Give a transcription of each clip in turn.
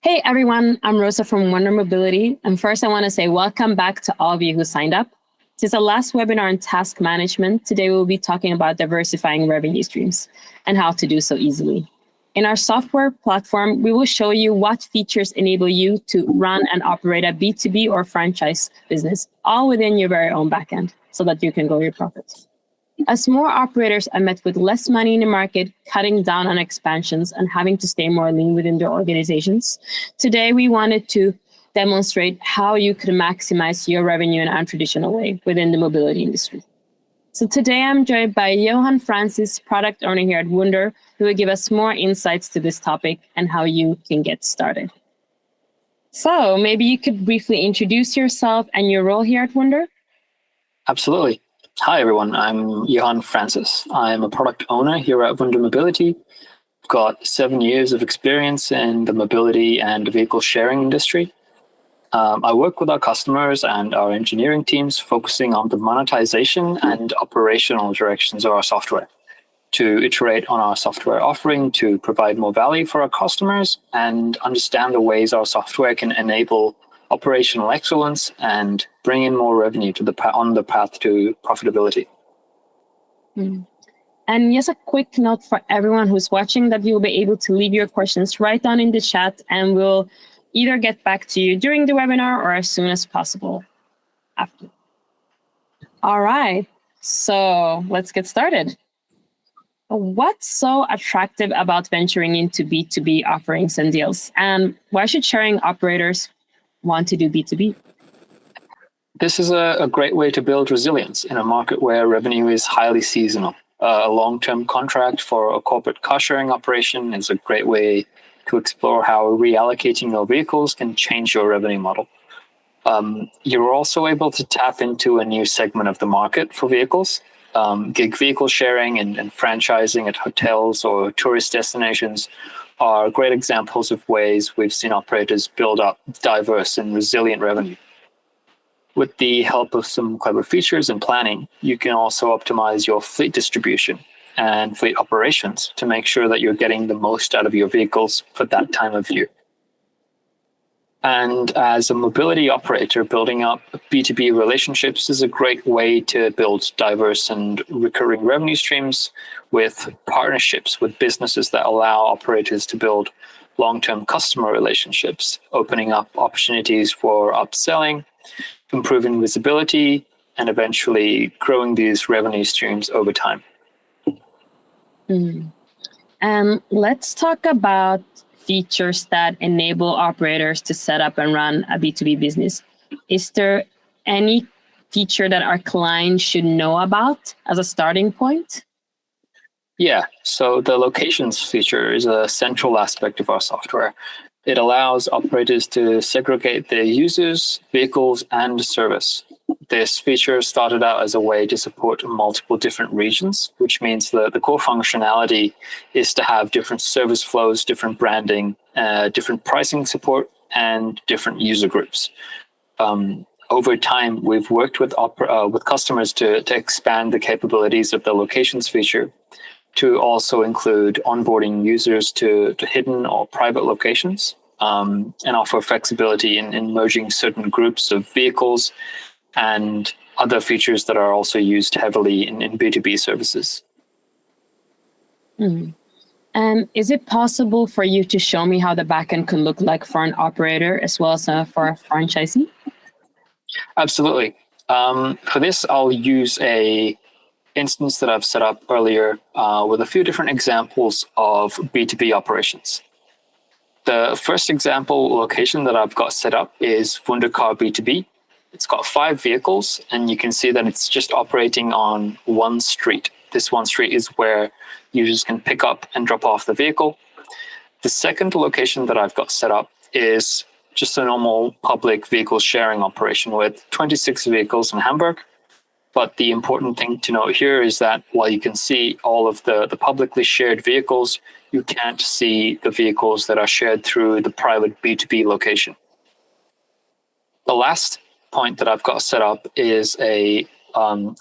Hey everyone, I'm Rosa from Wunder Mobility. And first I want to say welcome back to all of you who signed up. This is the last webinar on task management. Today we'll be talking about diversifying revenue streams and how to do so easily. In our software platform, we will show you what features enable you to run and operate a B2B or franchise business, all within your very own backend, so that you can grow your profits. As more operators are met with less money in the market, cutting down on expansions and having to stay more lean within their organizations, today we wanted to demonstrate how you could maximize your revenue in a untraditional way within the mobility industry. So today I'm joined by Yohan Francis, product owner here at Wunder, who will give us more insights to this topic and how you can get started. So maybe you could briefly introduce yourself and your role here at Wunder? Absolutely. Hi, everyone. I'm Yohan Francis. I'm a product owner here at Wunder Mobility. I've got 7 years of experience in the mobility and vehicle sharing industry. I work with our customers and our engineering teams focusing on the monetization and operational directions of our software to iterate on our software offering to provide more value for our customers and understand the ways our software can enable operational excellence and bring in more revenue on the path to profitability. And just a quick note for everyone who's watching that you'll be able to leave your questions right down in the chat, and we'll either get back to you during the webinar or as soon as possible after. All right, so let's get started. What's so attractive about venturing into B2B offerings and deals? And why should sharing operators want to do B2B? This is a great way to build resilience in a market where revenue is highly seasonal. A long-term contract for a corporate car sharing operation is a great way to explore how reallocating your vehicles can change your revenue model. You're also able to tap into a new segment of the market for vehicles. Gig vehicle sharing and franchising at hotels or tourist destinations are great examples of ways we've seen operators build up diverse and resilient revenue. With the help of some clever features and planning, you can also optimize your fleet distribution and fleet operations to make sure that you're getting the most out of your vehicles for that time of year. And as a mobility operator, building up B2B relationships is a great way to build diverse and recurring revenue streams with partnerships with businesses that allow operators to build long-term customer relationships, opening up opportunities for upselling, improving visibility, and eventually growing these revenue streams over time. Let's talk about features that enable operators to set up and run a B2B business. Is there any feature that our clients should know about as a starting point? Yeah, so the locations feature is a central aspect of our software. It allows operators to segregate their users, vehicles, and service. This feature started out as a way to support multiple different regions, which means that the core functionality is to have different service flows, different branding, different pricing support, and different user groups. Over time, we've worked with customers to expand the capabilities of the locations feature to also include onboarding users to hidden or private locations, and offer flexibility in merging certain groups of vehicles and other features that are also used heavily in B2B services. And is it possible for you to show me how the backend can look like for an operator as well as for a franchisee? Absolutely. For this, I'll use a instance that I've set up earlier with a few different examples of B2B operations. The first example location that I've got set up is Wunder Car B2B. It's got 5 vehicles, and you can see that it's just operating on one street. This one street is where users can pick up and drop off the vehicle. The second location that I've got set up is just a normal public vehicle sharing operation with 26 vehicles in Hamburg. But the important thing to note here is that while you can see all of the publicly shared vehicles, you can't see the vehicles that are shared through the private B2B location. The last point that I've got set up is a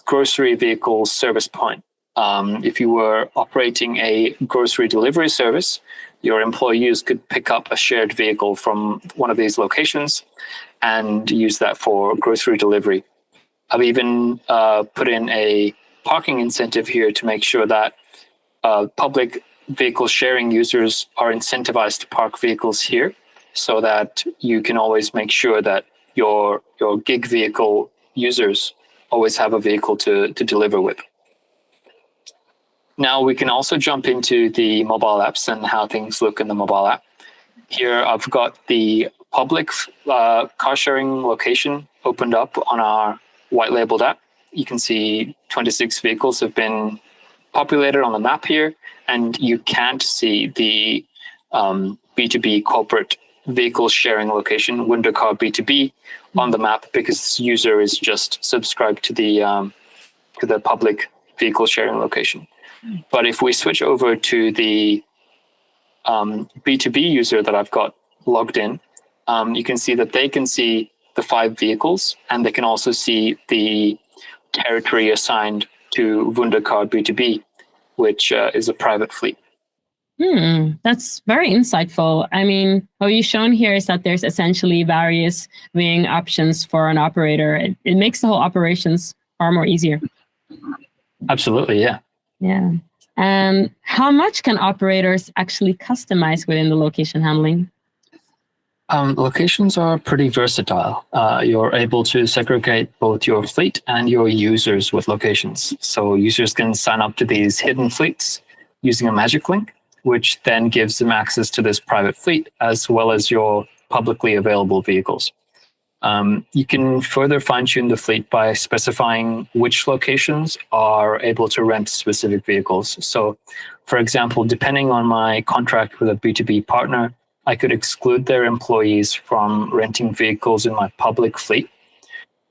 grocery vehicle service point. If you were operating a grocery delivery service, your employees could pick up a shared vehicle from one of these locations and use that for grocery delivery. I've even put in a parking incentive here to make sure that public vehicle sharing users are incentivized to park vehicles here, so that you can always make sure that your gig vehicle users always have a vehicle to deliver with. Now we can also jump into the mobile apps and how things look in the mobile app. Here I've got the public car sharing location opened up on our white labeled app. You can see 26 vehicles have been populated on the map here, and you can't see the B2B corporate vehicle sharing location, Wunder Car B2B, on the map because this user is just subscribed to the public vehicle sharing location. But if we switch over to the B2B user that I've got logged in, you can see that they can see the 5 vehicles, and they can also see the territory assigned to Wunder Car B2B, which is a private fleet. That's very insightful. I mean, what you've shown here is that there's essentially various viewing options for an operator. It makes the whole operations far more easier. Absolutely, yeah. Yeah. And how much can operators actually customize within the location handling? Locations are pretty versatile. You're able to segregate both your fleet and your users with locations. So users can sign up to these hidden fleets using a magic link, which then gives them access to this private fleet as well as your publicly available vehicles. You can further fine-tune the fleet by specifying which locations are able to rent specific vehicles. So, for example, depending on my contract with a B2B partner, I could exclude their employees from renting vehicles in my public fleet,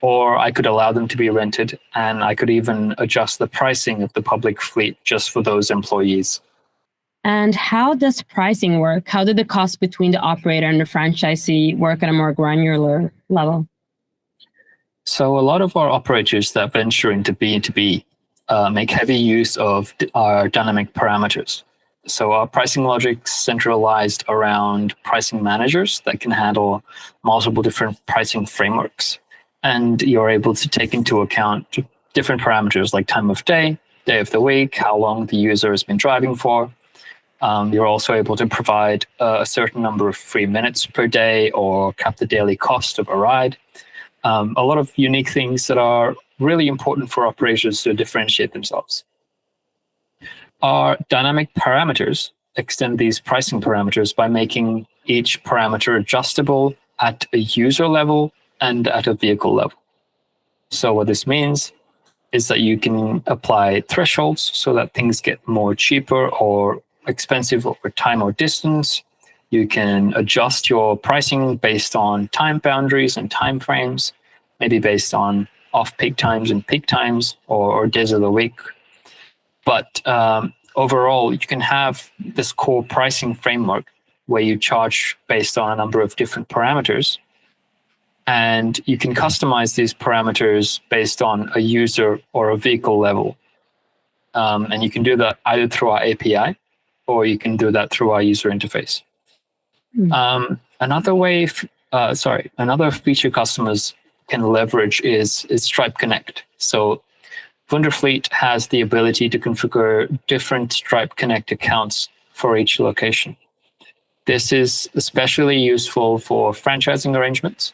or I could allow them to be rented, and I could even adjust the pricing of the public fleet just for those employees. And how does pricing work? How did the cost between the operator and the franchisee work at a more granular level? So a lot of our operators that venture into B2B make heavy use of our dynamic parameters. So our pricing logic centralized around pricing managers that can handle multiple different pricing frameworks. And you're able to take into account different parameters like time of day of the week, how long the user has been driving for. You're also able to provide a certain number of free minutes per day or cap the daily cost of a ride. A lot of unique things that are really important for operators to differentiate themselves. Our dynamic parameters extend these pricing parameters by making each parameter adjustable at a user level and at a vehicle level. So what this means is that you can apply thresholds so that things get more cheaper or expensive over time or distance. You can adjust your pricing based on time boundaries and time frames, maybe based on off-peak times and peak times or days of the week. But overall, you can have this core pricing framework where you charge based on a number of different parameters, and you can customize these parameters based on a user or a vehicle level. And you can do that either through our API, or you can do that through our user interface. Another feature customers can leverage is Stripe Connect. So Wunder Fleet has the ability to configure different Stripe Connect accounts for each location. This is especially useful for franchising arrangements,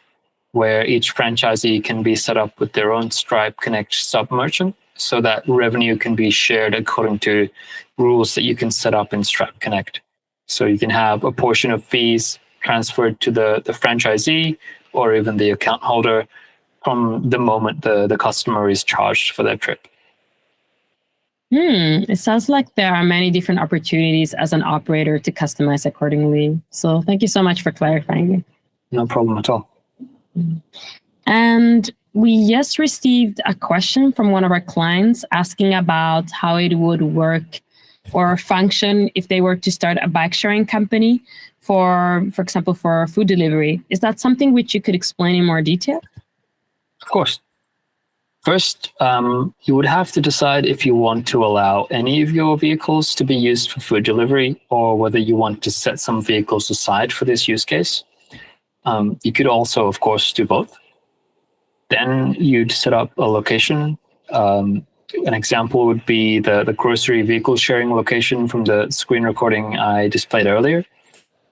where each franchisee can be set up with their own Stripe Connect sub-merchant, so that revenue can be shared according to rules that you can set up in Stripe Connect. So you can have a portion of fees transferred to the franchisee or even the account holder from the moment the customer is charged for their trip. It sounds like there are many different opportunities as an operator to customize accordingly. So thank you so much for clarifying. No problem at all. And we just received a question from one of our clients asking about how it would work or function if they were to start a bike sharing company for example, for food delivery. Is that something which you could explain in more detail? Of course. First, you would have to decide if you want to allow any of your vehicles to be used for food delivery or whether you want to set some vehicles aside for this use case. You could also, of course, do both. Then you'd set up a location. An example would be the grocery vehicle sharing location from the screen recording I displayed earlier.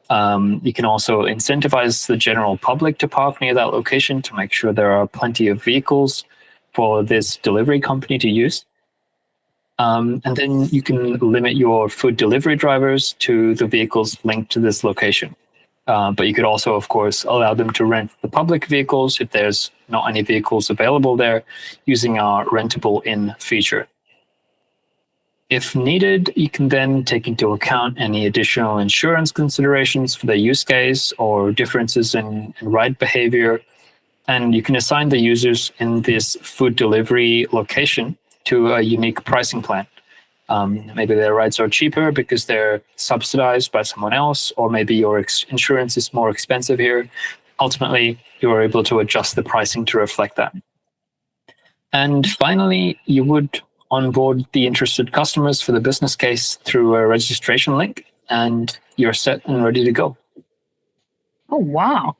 You can also incentivize the general public to park near that location to make sure there are plenty of vehicles for this delivery company to use. And then you can limit your food delivery drivers to the vehicles linked to this location. But you could also, of course, allow them to rent the public vehicles if there's not any vehicles available there using our rentable in feature. If needed, you can then take into account any additional insurance considerations for the use case or differences in ride behavior. And you can assign the users in this food delivery location to a unique pricing plan. Maybe their rides are cheaper because they're subsidized by someone else, or maybe your insurance is more expensive here. Ultimately, you are able to adjust the pricing to reflect that. And finally, you would onboard the interested customers for the business case through a registration link, and you're set and ready to go. Oh, wow.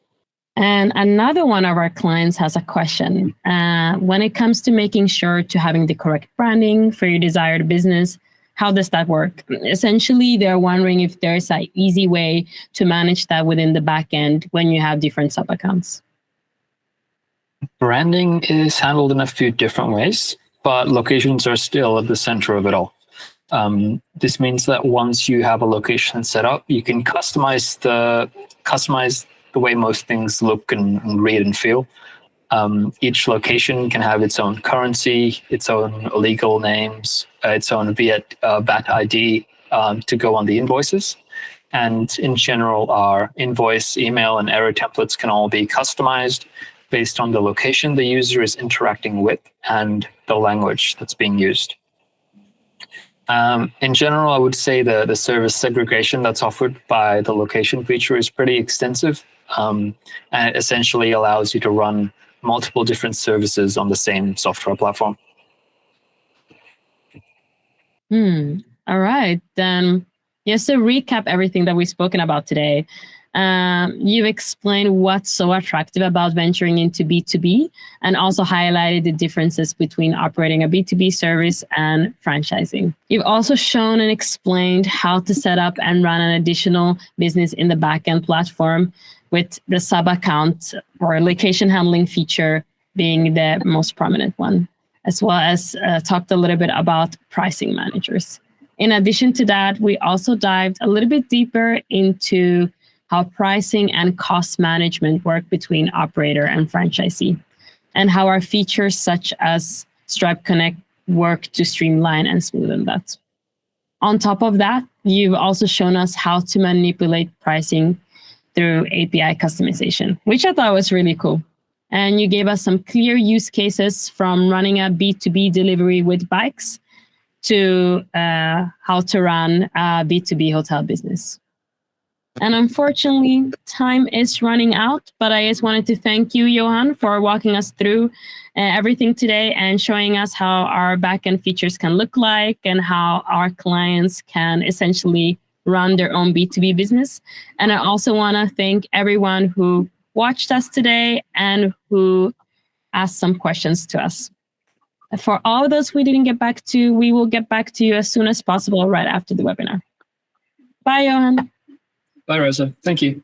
And another one of our clients has a question. When it comes to making sure to having the correct branding for your desired business, how does that work? Essentially, they're wondering if there's an easy way to manage that within the backend when you have different sub-accounts. Branding is handled in a few different ways, but locations are still at the center of it all. This means that once you have a location set up, you can customize the way most things look and read and feel. Each location can have its own currency, its own legal names, its own VAT ID to go on the invoices. And in general, our invoice, email, and error templates can all be customized based on the location the user is interacting with and the language that's being used. In general, I would say the service segregation that's offered by the location feature is pretty extensive, and it essentially allows you to run multiple different services on the same software platform. All right, then just to recap everything that we've spoken about today, you've explained what's so attractive about venturing into B2B and also highlighted the differences between operating a B2B service and franchising. You've also shown and explained how to set up and run an additional business in the backend platform, with the sub-account or location handling feature being the most prominent one, as well as talked a little bit about pricing managers. In addition to that, we also dived a little bit deeper into how pricing and cost management work between operator and franchisee, and how our features such as Stripe Connect work to streamline and smoothen that. On top of that, you've also shown us how to manipulate pricing through API customization, which I thought was really cool. And you gave us some clear use cases from running a B2B delivery with bikes to how to run a B2B hotel business. And unfortunately, time is running out, but I just wanted to thank you, Yohan, for walking us through everything today and showing us how our backend features can look like and how our clients can essentially run their own B2B business. And I also want to thank everyone who watched us today and who asked some questions to us. For all of those we didn't get back to, we will get back to you as soon as possible right after the webinar. Bye, Yohan. Bye, Rosa. Thank you.